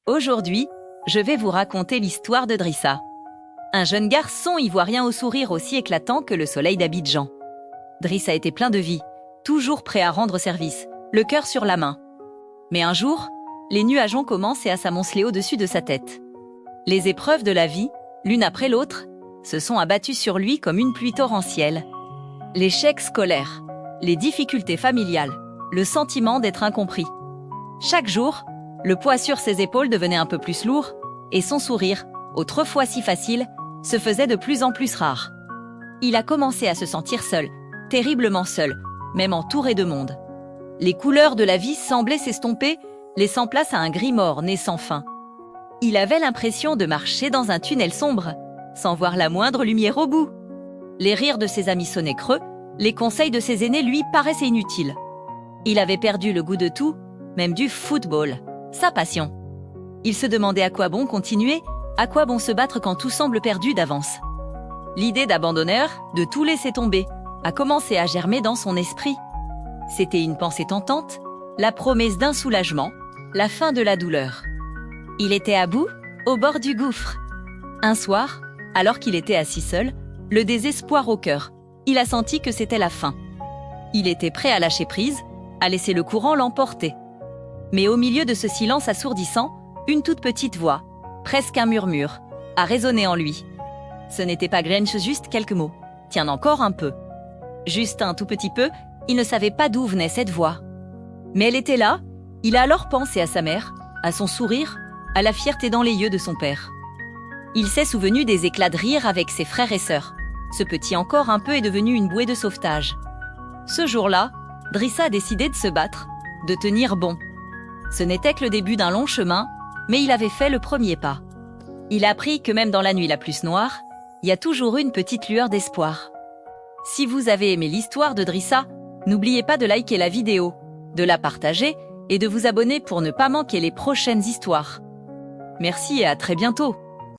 Aujourd'hui, je vais vous raconter l'histoire de Drissa. Un jeune garçon ivoirien au sourire aussi éclatant que le soleil d'Abidjan. Drissa était plein de vie, toujours prêt à rendre service, le cœur sur la main. Mais un jour, les nuages ont commencé à s'amonceler au-dessus de sa tête. Les épreuves de la vie, l'une après l'autre, se sont abattues sur lui comme une pluie torrentielle. L'échec scolaire, les difficultés familiales, le sentiment d'être incompris. Chaque jour, le poids sur ses épaules devenait un peu plus lourd et son sourire, autrefois si facile, se faisait de plus en plus rare. Il a commencé à se sentir seul, terriblement seul, même entouré de monde. Les couleurs de la vie semblaient s'estomper, laissant place à un gris morne et sans fin. Il avait l'impression de marcher dans un tunnel sombre, sans voir la moindre lumière au bout. Les rires de ses amis sonnaient creux, les conseils de ses aînés lui paraissaient inutiles. Il avait perdu le goût de tout, même du football, sa passion. Il se demandait à quoi bon continuer, à quoi bon se battre quand tout semble perdu d'avance. L'idée d'abandonner, de tout laisser tomber, a commencé à germer dans son esprit. C'était une pensée tentante, la promesse d'un soulagement, la fin de la douleur. Il était à bout, au bord du gouffre. Un soir, alors qu'il était assis seul, le désespoir au cœur, il a senti que c'était la fin. Il était prêt à lâcher prise, à laisser le courant l'emporter. Mais au milieu de ce silence assourdissant, une toute petite voix, presque un murmure, a résonné en lui. Ce n'était pas Grinch, juste quelques mots. Tiens encore un peu. Juste un tout petit peu, il ne savait pas d'où venait cette voix. Mais elle était là, il a alors pensé à sa mère, à son sourire, à la fierté dans les yeux de son père. Il s'est souvenu des éclats de rire avec ses frères et sœurs. Ce petit encore un peu est devenu une bouée de sauvetage. Ce jour-là, Drissa a décidé de se battre, de tenir bon. Ce n'était que le début d'un long chemin, mais il avait fait le premier pas. Il a appris que même dans la nuit la plus noire, il y a toujours une petite lueur d'espoir. Si vous avez aimé l'histoire de Drissa, n'oubliez pas de liker la vidéo, de la partager et de vous abonner pour ne pas manquer les prochaines histoires. Merci et à très bientôt.